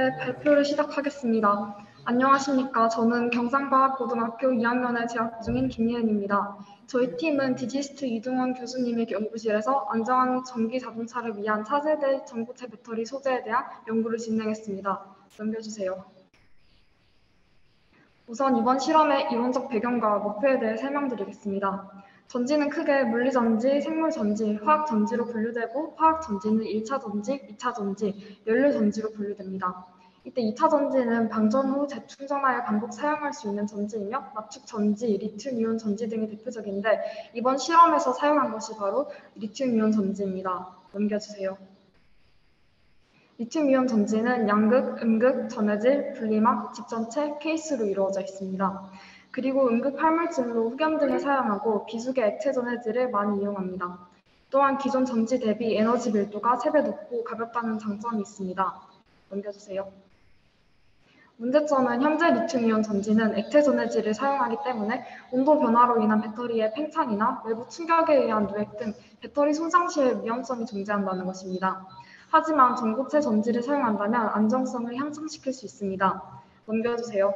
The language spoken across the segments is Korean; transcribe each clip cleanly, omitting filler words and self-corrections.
네, 발표를 시작하겠습니다. 안녕하십니까. 저는 경상과학고등학교 2학년에 재학 중인 김예은입니다. 저희 팀은 디지스트 이동원 교수님의 연구실에서 안정한 전기 자동차를 위한 차세대 전고체 배터리 소재에 대한 연구를 진행했습니다. 넘겨주세요. 우선 이번 실험의 이론적 배경과 목표에 대해 설명드리겠습니다. 전지는 크게 물리전지, 생물전지, 화학전지로 분류되고 화학전지는 1차 전지, 2차 전지, 연료전지로 분류됩니다. 이때 2차 전지는 방전 후 재충전하여 반복 사용할 수 있는 전지이며 납축전지, 리튬이온 전지 등이 대표적인데 이번 실험에서 사용한 것이 바로 리튬이온 전지입니다. 넘겨주세요. 리튬이온 전지는 양극, 음극, 전해질, 분리막, 집전체, 케이스로 이루어져 있습니다. 그리고 음극 활물질로 흑염 등을 사용하고 비수계 액체 전해질을 많이 이용합니다. 또한 기존 전지 대비 에너지 밀도가 3배 높고 가볍다는 장점이 있습니다. 넘겨주세요. 문제점은 현재 리튬이온 전지는 액체 전해질을 사용하기 때문에 온도 변화로 인한 배터리의 팽창이나 외부 충격에 의한 누액 등 배터리 손상 시의 위험성이 존재한다는 것입니다. 하지만 전고체 전지를 사용한다면 안정성을 향상시킬 수 있습니다. 넘겨주세요.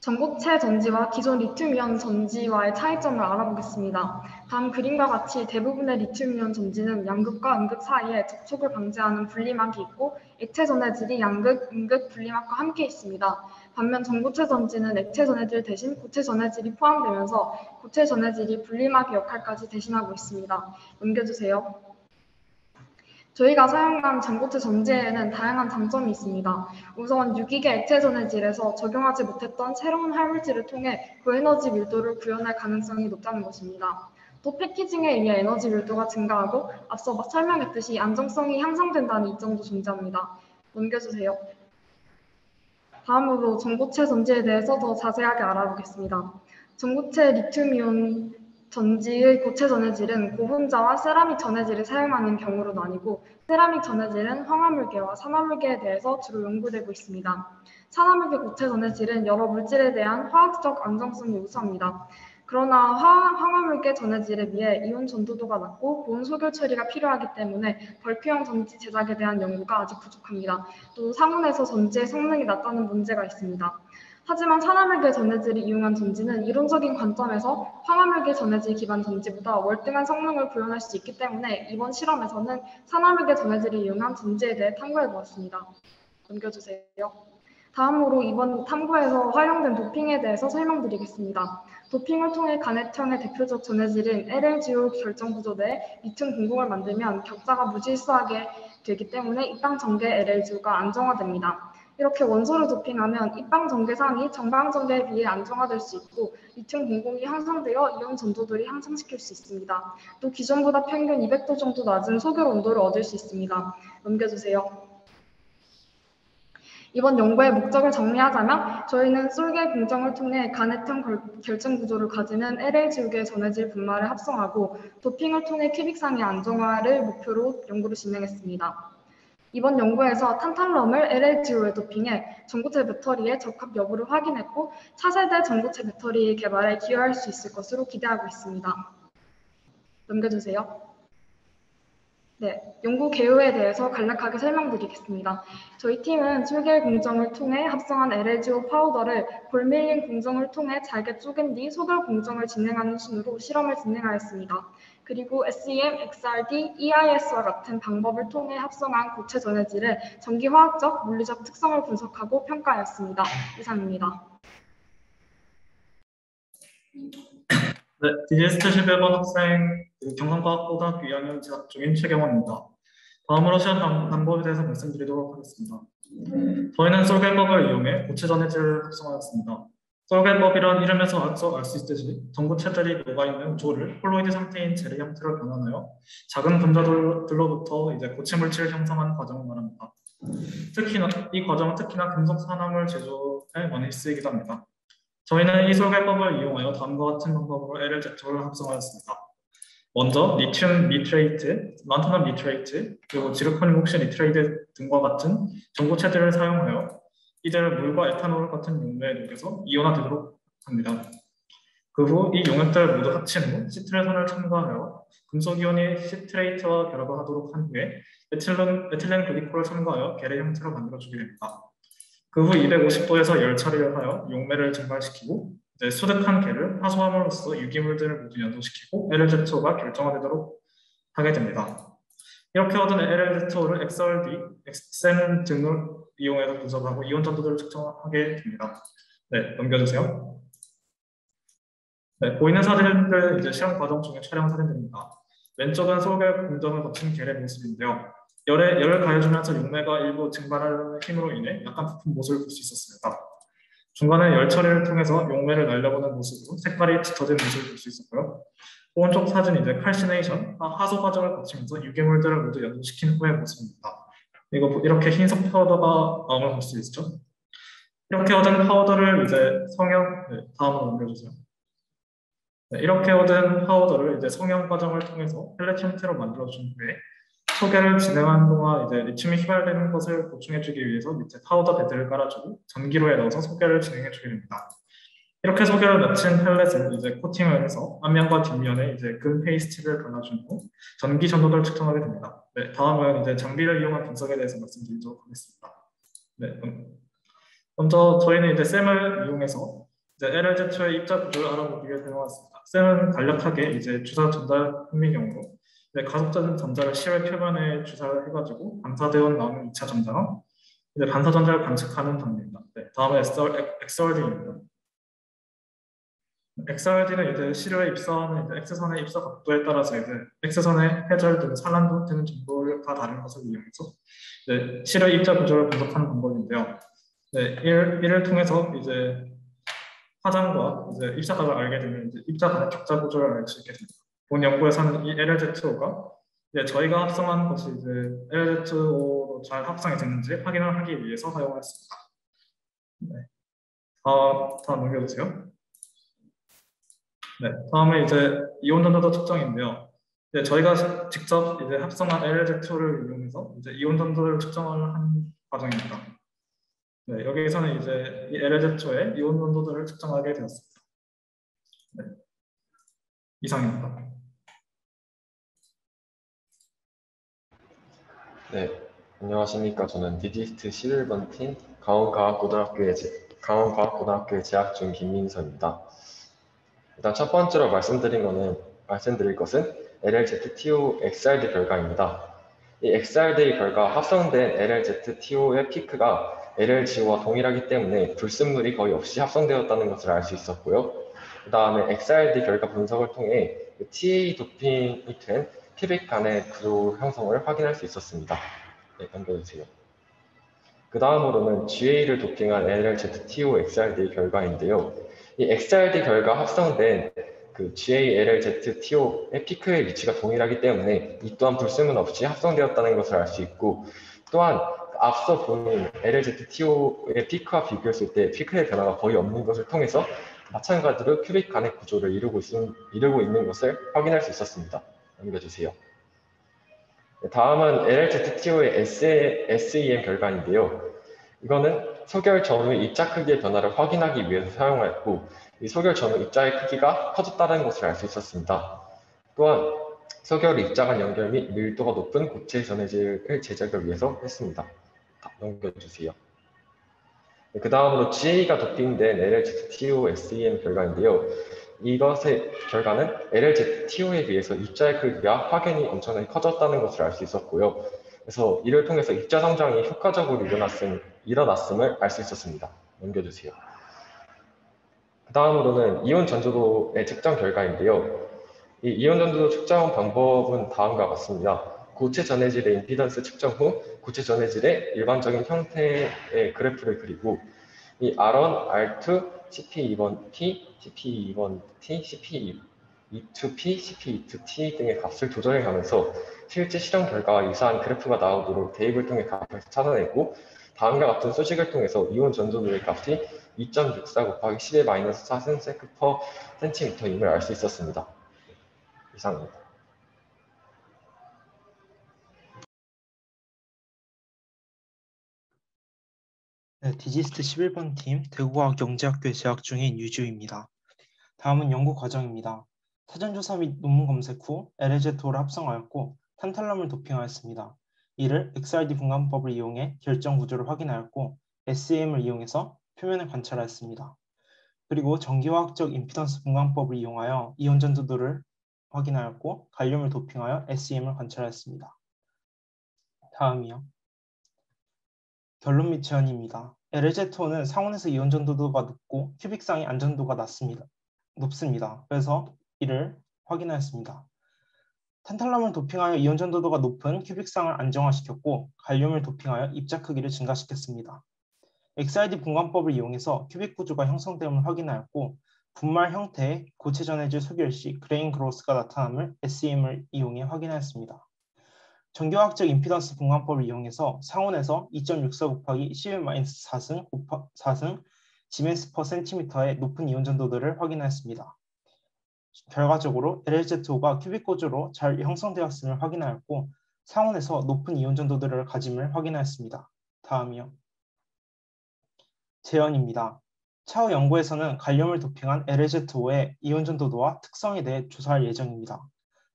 전고체 전지와 기존 리튬이온 전지와의 차이점을 알아보겠습니다. 다음 그림과 같이 대부분의 리튬이온 전지는 양극과 음극 사이에 접촉을 방지하는 분리막이 있고 액체 전해질이 양극, 음극, 분리막과 함께 있습니다. 반면 전고체 전지는 액체 전해질 대신 고체 전해질이 포함되면서 고체 전해질이 분리막의 역할까지 대신하고 있습니다. 넘겨주세요. 저희가 사용한 전고체 전지에는 다양한 장점이 있습니다. 우선 유기계 액체 전해질에서 적용하지 못했던 새로운 활물질을 통해 고에너지 밀도를 구현할 가능성이 높다는 것입니다. 또 패키징에 의해 에너지 밀도가 증가하고 앞서 설명했듯이 안정성이 향상된다는 이점도 존재합니다. 넘겨주세요. 다음으로 전고체 전지에 대해서 더 자세하게 알아보겠습니다. 전고체 리튬이온 전지의 고체 전해질은 고분자와 세라믹 전해질을 사용하는 경우로 나뉘고 세라믹 전해질은 황화물계와 산화물계에 대해서 주로 연구되고 있습니다. 산화물계 고체 전해질은 여러 물질에 대한 화학적 안정성이 우수합니다. 그러나 황화물계 전해질에 비해 이온 전도도가 낮고 고온 소결 처리가 필요하기 때문에 벌크형 전지 제작에 대한 연구가 아직 부족합니다. 또 상온에서 전지의 성능이 낮다는 문제가 있습니다. 하지만 산화물계 전해질을 이용한 전지는 이론적인 관점에서 황화물계 전해질 기반 전지보다 월등한 성능을 구현할 수 있기 때문에 이번 실험에서는 산화물계 전해질을 이용한 전지에 대해 탐구해 보았습니다. 넘겨주세요. 다음으로 이번 탐구에서 활용된 도핑에 대해서 설명드리겠습니다. 도핑을 통해 가넷형의 대표적 전해질인 LLGO 결정구조 내에 리튬 공공을 만들면 격자가 무질서하게 되기 때문에 입방 전개 LLGO가 안정화됩니다. 이렇게 원소를 도핑하면 입방 전개상이 정방 전개에 비해 안정화될 수 있고 리튬 공공이 향상되어 이온 전도도를 향상시킬 수 있습니다. 또 기존보다 평균 200도 정도 낮은 소결 온도를 얻을 수 있습니다. 넘겨주세요. 이번 연구의 목적을 정리하자면 저희는 솔개 공정을 통해 가넷형 결정 구조를 가지는 LL지옥의 전해질 분말을 합성하고 도핑을 통해 큐빅상의 안정화를 목표로 연구를 진행했습니다. 이번 연구에서 탄탈럼을 LLGO에 도핑해 전고체 배터리의 적합 여부를 확인했고 차세대 전고체 배터리 개발에 기여할 수 있을 것으로 기대하고 있습니다. 넘겨주세요. 네, 연구 개요에 대해서 간략하게 설명드리겠습니다. 저희 팀은 술겔 공정을 통해 합성한 LLGO 파우더를 볼밀링 공정을 통해 잘게 쪼갠 뒤 소결 공정을 진행하는 순으로 실험을 진행하였습니다. 그리고 SEM, XRD, EIS와 같은 방법을 통해 합성한 고체 전해질의 전기화학적, 물리적 특성을 분석하고 평가하였습니다. 이상입니다. 네, 디지스트 11번 학생 경상과학고등학교 2학년 재학 중인 최경원입니다. 다음으로 시험 방법에 대해서 말씀드리도록 하겠습니다. 저희는 솔개법을 이용해 고체 전해질을 합성하였습니다. 솔개법이란 이름에서 알 수 있듯이 전고체들이 녹아있는 조를 콜로이드 상태인 젤의 형태로 변환하여 작은 분자들로부터 이제 고체 물질을 형성하는 과정을 말합니다. 이 과정은 특히나 금속 산화물 제조에 많이 쓰이기도 합니다. 저희는 이 솔개법을 이용하여 다음과 같은 방법으로 L을 제초를 합성하였습니다. 먼저 리튬 니트레이트, 란타늄 니트레이트, 그리고 지르코늄 옥시 니트레이트 등과 같은 전고체들을 사용하여 이들을 물과 에탄올 같은 용매에 녹여서 이온화되도록 합니다. 그 후 이 용액들을 모두 합친 후 시트레선을 첨가하여 금속 이온이 시트레이트와 결합을 하도록 한 후에 에틸렌 글리콜을 첨가하여 겔의 형태로 만들어주게 됩니다. 그 후 250도에서 열 처리를 하여 용매를 증발시키고 이제 수득한 겔을 화소함으로써 유기물들을 모두 연소시키고 LLZ2O가 결정화되도록 하게 됩니다. 이렇게 얻은 LLZ2O를 XRD, XN 등을 이용해서 분석하고 이온 전도들을 측정하게 됩니다. 네, 넘겨주세요. 네, 보이는 사진들 이제 실험 과정 중에 촬영 사진들입니다. 왼쪽은 소결 공정을 거친 겔의 모습인데요. 열을 가해주면서 용매가 일부 증발하는 힘으로 인해 약간 부푼 모습을 볼 수 있었습니다. 중간에 열 처리를 통해서 용매를 날려보는 모습으로 색깔이 짙어진 모습을 볼 수 있었고요. 오른쪽 사진은 이제 칼시네이션, 하소 과정을 거치면서 유기물들을 모두 연소시킨 후의 모습입니다. 이렇게 흰색 파우더가 나오는 걸 볼 수 있죠. 이렇게 얻은 파우더를 이제 다음으로 넘겨주세요. 네, 이렇게 얻은 파우더를 이제 성형 과정을 통해서 펠렛 형태로 만들어준 후에 소개를 진행하는 동안 이제 리튬이 휘발되는 것을 보충해주기 위해서 밑에 파우더 베드를 깔아주고 전기로에 넣어서 소개를 진행해주게 됩니다. 이렇게 소개를 마친 펠렛은 이제 코팅을 해서 앞면과 뒷면에 이제 금 페이스트를 발라준 후 전기 전도도를 측정하게 됩니다. 네, 다음은 이제 장비를 이용한 분석에 대해서 말씀드리도록 하겠습니다. 네, 먼저 저희는 이제 셈을 이용해서 이제 LLZ2의 입자 구조를 알아보기에 사용했습니다. 셈은 간략하게 이제 주사 전달 흥미경으로 가속된 전자를 실외 표면에 주사를 해가지고 반사되어 나오는 2차 전자랑 이제 반사 전자를 관측하는 장비입니다. 네, 다음은 XRD입니다. XRD는 이제 시료에 입사하는 이제 X선의 입사 각도에 따라서 이제 X선의 회절등, 산란도 되는 정보가 다른 것을 이용해서 이제 시료 입자 구조를 분석하는 방법인데요. 네, 이를 통해서 이제 화장과 이제 입자각을 알게 되면 이제 입자 간의 격자 구조를 알 수 있게 됩니다. 본 연구에서는 이 LLZ2O가 이제 저희가 합성한 것이 이제 LLZ2O로 잘 합성이 됐는지 확인을 하기 위해서 사용했습니다. 네. 다음 넘겨주세요. 네, 다음에 이제 이온 전도도 측정인데요. 이제 저희가 직접 이제 합성한 LLZ2O를 이용해서 이제 이온 전도를 측정을 한 과정입니다. 네, 여기서는 이제 이 LLZ2O의 이온 전도들을 측정하게 되었습니다. 네, 이상입니다. 네, 안녕하십니까. 저는 디지스트 11번 팀 강원과학고등학교에 재학 중 김민서입니다. 일단 첫 번째로 말씀드릴 것은 LLZ-TO XRD 결과입니다. 이 XRD 결과 합성된 LLZ-TO의 피크가 LLGO와 동일하기 때문에 불순물이 거의 없이 합성되었다는 것을 알 수 있었고요. 그 다음에 XRD 결과 분석을 통해 TA 도핑이 된 큐빅 간의 구조 형성을 확인할 수 있었습니다. 네, 넘겨주세요. 그 다음으로는 GA를 도핑한 LLZ-TO XRD 결과인데요. 이 XRD 결과 합성된 그 GA LLZ-TO의 피크의 위치가 동일하기 때문에 이 또한 불순물 없이 합성되었다는 것을 알 수 있고, 또한 앞서 보인 LLZ-TO의 피크와 비교했을 때 피크의 변화가 거의 없는 것을 통해서 마찬가지로 큐빅 간의 구조를 이루고 있는 것을 확인할 수 있었습니다. 넘겨주세요. 다음은 LLZ-TO의 SEM 결과인데요. 이거는 소결 전후 입자 크기의 변화를 확인하기 위해서 사용하였고, 이 소결 전후 입자의 크기가 커졌다는 것을 알 수 있었습니다. 또한 소결 입자 간 연결 및 밀도가 높은 고체 전해질을 제작을 위해서 했습니다. 넘겨주세요. 그 다음으로 GA가 도핑된 LLZ-TO SEM 결과인데요. 이것의 결과는 LLZ-TO에 비해서 입자의 크기가 확연히 엄청나게 커졌다는 것을 알 수 있었고요. 그래서 이를 통해서 입자 성장이 효과적으로 일어났음을 알 수 있었습니다. 넘겨주세요. 그 다음으로는 이온 전도도의 측정 결과인데요. 이 이온 전도도 측정 방법은 다음과 같습니다. 고체 전해질의 임피던스 측정 후 고체 전해질의 일반적인 형태의 그래프를 그리고 이 R1, R2, CP2번T, CP2번T, CP2P, CP2T 등의 값을 조절해가면서 실제 실험 결과와 유사한 그래프가 나오도록 대입을 통해 값을 찾아내고, 다음과 같은 수식을 통해서 이온 전도도의 값이 2.64 곱하기 10의 마이너스 4cm per cm임을 알 수 있었습니다. 이상입니다. 네, 디지스트 11번 팀 대구과학영재학교에 재학 중인 유주입니다. 다음은 연구 과정입니다. 사전조사 및 논문 검색 후 LLZ2O를 합성하였고 탄탈럼을 도핑하였습니다. 이를 XRD 분간법을 이용해 결정 구조를 확인하였고 SEM을 이용해서 표면을 관찰하였습니다. 그리고 전기화학적 임피던스 분광법을 이용하여 이온 전도도를 확인하였고 갈륨을 도핑하여 SEM을 관찰하였습니다. 다음이요. 결론 및 제언입니다. LZ2는 상온에서 이온 전도도가 높고 큐빅상의 안전도가 높습니다. 그래서 이를 확인하였습니다. 탄탈럼을 도핑하여 이온 전도도가 높은 큐빅상을 안정화시켰고 갈륨을 도핑하여 입자 크기를 증가시켰습니다. XRD 분광법을 이용해서 큐빅 구조가 형성됨을 확인하였고 분말 형태의 고체 전해질 소결 시 그레인 그로스가 나타남을 SEM을 이용해 확인하였습니다. 전기화학적 임피던스 분광법을 이용해서 상온에서 2.64 곱하기 11-4승 지멘스 퍼 센티미터의 높은 이온 전도들을 확인하였습니다. 결과적으로 LZ2가 큐빅 구조로 잘 형성되었음을 확인하였고 상온에서 높은 이온 전도들을 가짐을 확인하였습니다. 다음이요. 제언입니다. 차후 연구에서는 갈륨을 도핑한 LZ2의 이온 전도도와 특성에 대해 조사할 예정입니다.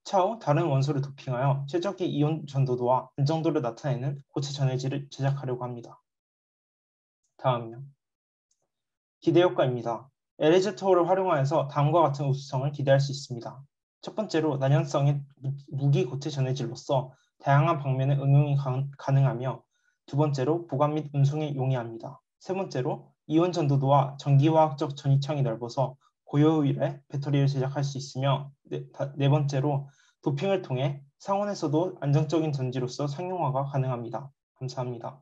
차후 다른 원소를 도핑하여 최적의 이온 전도도와 안정도를 나타내는 고체 전해질을 제작하려고 합니다. 다음이요. 기대 효과입니다. LZ2를 활용하여서 다음과 같은 우수성을 기대할 수 있습니다. 첫 번째로 난연성의 무기 고체 전해질로서 다양한 방면에 응용이 가능하며 두 번째로 보관 및 운송에 용이합니다. 세 번째로 이온 전도도와 전기화학적 전이창이 넓어서 고효율의 배터리를 제작할 수 있으며 네 번째로 도핑을 통해 상온에서도 안정적인 전지로서 상용화가 가능합니다. 감사합니다.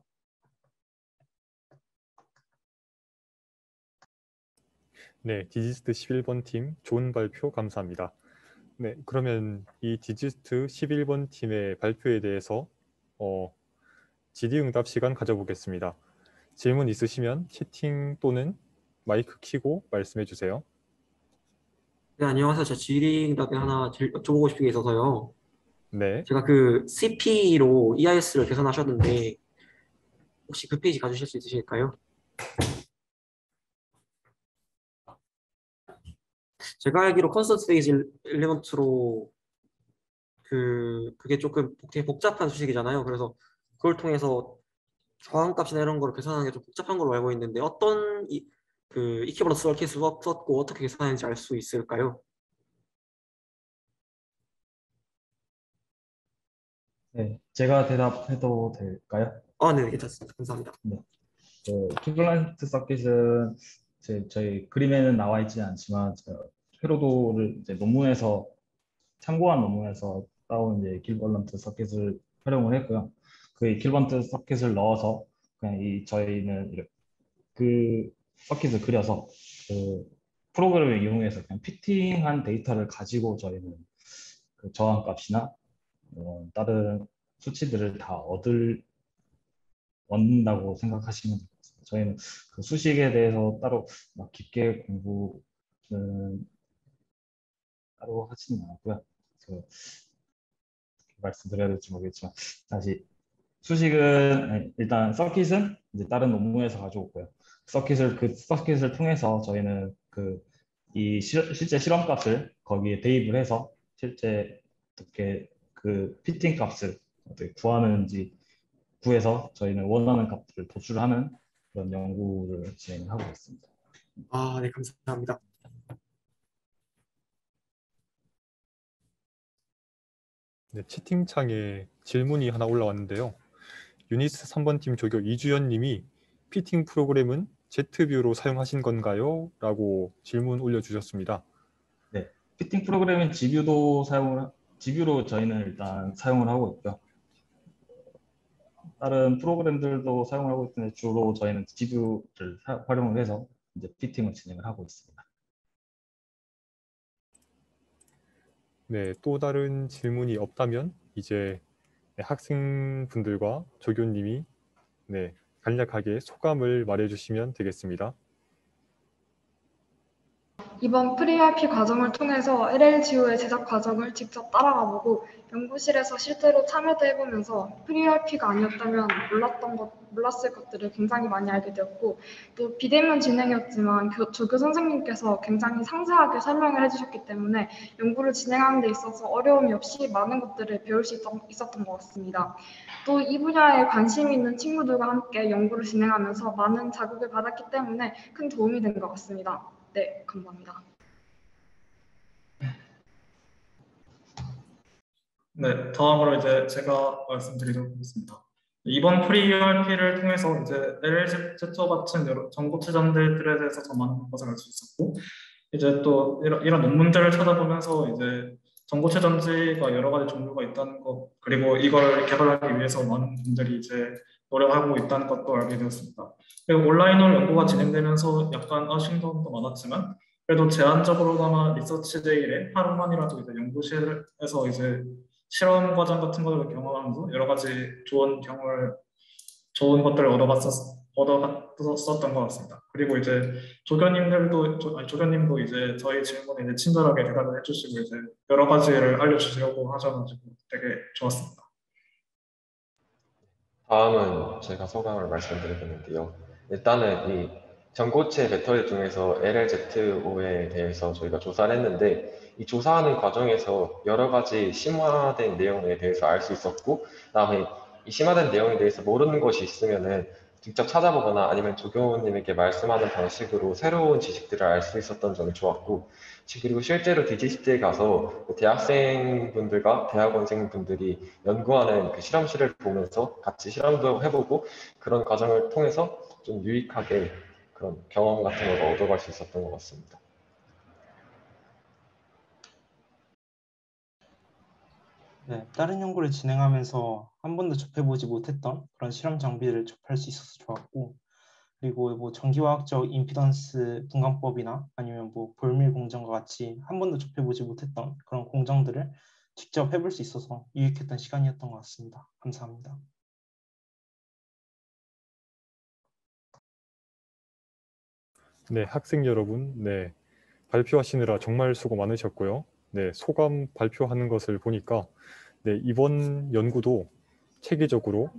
네, 디지스트 11번 팀 좋은 발표 감사합니다. 네, 그러면 이 디지스트 11번 팀의 발표에 대해서 질의응답 시간 가져보겠습니다. 질문 있으시면 채팅 또는 마이크 켜고 말씀해 주세요. 네, 안녕하세요. 제가 질의응답에 하나 여쭤보고 싶은 게 있어서요. 네, 제가 그 CP로 EIS를 계산하셨는데 혹시 그 페이지 가주실 수 있으실까요? 제가 알기로 컨스턴트 페이지 엘리먼트로 그게 조금 되게 복잡한 수식이잖아요. 그래서 그걸 통해서 저항값이나 이런 거를 계산하는 게 좀 복잡한 걸로 알고 있는데 어떤 그 이퀴버런스 서킷을 썼고 어떻게 계산하는지 알 수 있을까요? 네, 제가 대답해도 될까요? 네, 괜찮습니다. 감사합니다. 네. 퀴블런트 서킷은 저희 그림에는 나와 있지는 않지만 회로도를 이제 논문에서 참고한 논문에서 따온 이제 이퀴벌런트 서킷을 활용을 했고요. 그 이퀴벌런트 서킷을 넣어서 그냥 저희는 그 서킷을 그려서 그 프로그램을 이용해서 그냥 피팅한 데이터를 가지고 저희는 그 저항값이나 다른 수치들을 다 얻는다고 생각하시면 될 것 같습니다. 저희는 그 수식에 대해서 따로 막 깊게 공부는 따로 하지는 않았고요. 말씀드려야 될지 모르겠지만 다시 수식은 일단 서킷은 이제 다른 논문에서 가져오고요. 그 서킷을 통해서 저희는 실제 실험값을 거기에 대입을 해서 실제 어떻게 그 피팅 값을 어떻게 구하는지 구해서 저희는 원하는 값들을 도출하는 그런 연구를 진행하고 있습니다. 네, 감사합니다. 네, 채팅창에 질문이 하나 올라왔는데요. 유니스 3번 팀 조교 이주연 님이 피팅 프로그램은 Z뷰로 사용하신 건가요? 라고 질문 올려주셨습니다. 네, 피팅 프로그램은 G뷰로 저희는 일단 사용을 하고 있고요. 다른 프로그램들도 사용을 하고 있는데 주로 저희는 G뷰를 활용을 해서 이제 피팅을 진행을 하고 있습니다. 네, 또 다른 질문이 없다면 이제 학생분들과 조교님이 간략하게 소감을 말해주시면 되겠습니다. 이번 프리RP 과정을 통해서 LLGO의 제작 과정을 직접 따라가보고 연구실에서 실제로 참여도 해보면서 프리RP가 아니었다면 몰랐을 것들을 굉장히 많이 알게 되었고 또 비대면 진행이었지만 조교 선생님께서 굉장히 상세하게 설명을 해주셨기 때문에 연구를 진행하는 데 있어서 어려움이 없이 많은 것들을 배울 수 있었던 것 같습니다. 또 이 분야에 관심이 있는 친구들과 함께 연구를 진행하면서 많은 자극을 받았기 때문에 큰 도움이 된 것 같습니다. 네, 감사합니다. 네, 다음으로 이제 제가 말씀드리도록 하겠습니다. 이번 프리-URP를 통해서 이제 LLZ와 같은 여러 전고체 잠들들에 대해서 더 많은 것을 알 수 있었고, 이제 또 이런 논문들을 찾아보면서 이제 전고체 전지가 여러 가지 종류가 있다는 것, 그리고 이걸 개발하기 위해서 많은 분들이 이제 노력하고 있다는 것도 알게 되었습니다. 그리고 온라인으로 연구가 진행되면서 약간 아쉬운 점도 많았지만, 그래도 제한적으로나마 리서치 데이에 하루만이라도 이제 연구실에서 이제 실험 과정 같은 것을 경험하면서 여러 가지 좋은 것들을 얻어봤었던 것 같습니다. 그리고 이제 조교님도 이제 저희 질문에 이제 친절하게 대답을 해주시고 이제 여러 가지를 알려주시려고 하셔가지고 되게 좋았습니다. 다음은 제가 소감을 말씀드리겠는데요. 일단은 이 전고체 배터리 중에서 LLZO에 대해서 저희가 조사를 했는데 이 조사하는 과정에서 여러 가지 심화된 내용에 대해서 알 수 있었고 그다음에 이 심화된 내용에 대해서 모르는 것이 있으면은 직접 찾아보거나 아니면 조교님에게 말씀하는 방식으로 새로운 지식들을 알 수 있었던 점이 좋았고 그리고 실제로 디지스트에 가서 대학생분들과 대학원생분들이 연구하는 그 실험실을 보면서 같이 실험도 해보고 그런 과정을 통해서 좀 유익하게 그런 경험 같은 걸 얻어갈 수 있었던 것 같습니다. 네, 다른 연구를 진행하면서 한 번도 접해보지 못했던 그런 실험 장비를 접할 수 있어서 좋았고, 그리고 뭐 전기화학적 임피던스 분광법이나 아니면 뭐 볼밀 공정과 같이 한 번도 접해보지 못했던 그런 공정들을 직접 해볼 수 있어서 유익했던 시간이었던 것 같습니다. 감사합니다. 네, 학생 여러분, 네, 발표하시느라 정말 수고 많으셨고요. 네, 소감 발표하는 것을 보니까 네, 이번 연구도 체계적으로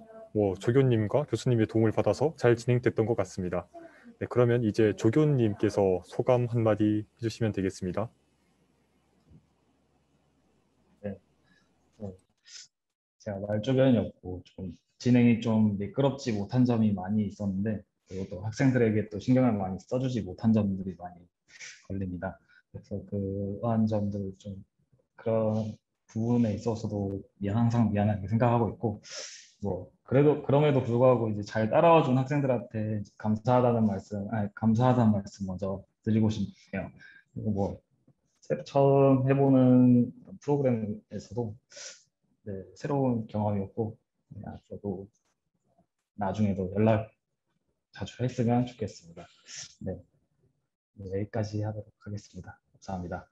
조교님과 교수님의 도움을 받아서 잘 진행됐던 것 같습니다. 네, 그러면 이제 조교님께서 소감 한마디 해주시면 되겠습니다. 네. 제가 말주변이었고 좀 진행이 좀 매끄럽지 못한 점이 많이 있었는데 그리고 또 학생들에게 또 신경을 많이 써주지 못한 점들이 많이 걸립니다. 그래서 그러한 점들 좀 그런 부분에 있어서도 항상 미안하게 생각하고 있고 그럼에도 불구하고 이제 잘 따라와 준 학생들한테 감사하다는 말씀 먼저 드리고 싶네요. 그리고 처음 해보는 프로그램에서도 네, 새로운 경험이었고 저도 나중에도 연락 자주 했으면 좋겠습니다. 네, 여기까지 하도록 하겠습니다. 감사합니다.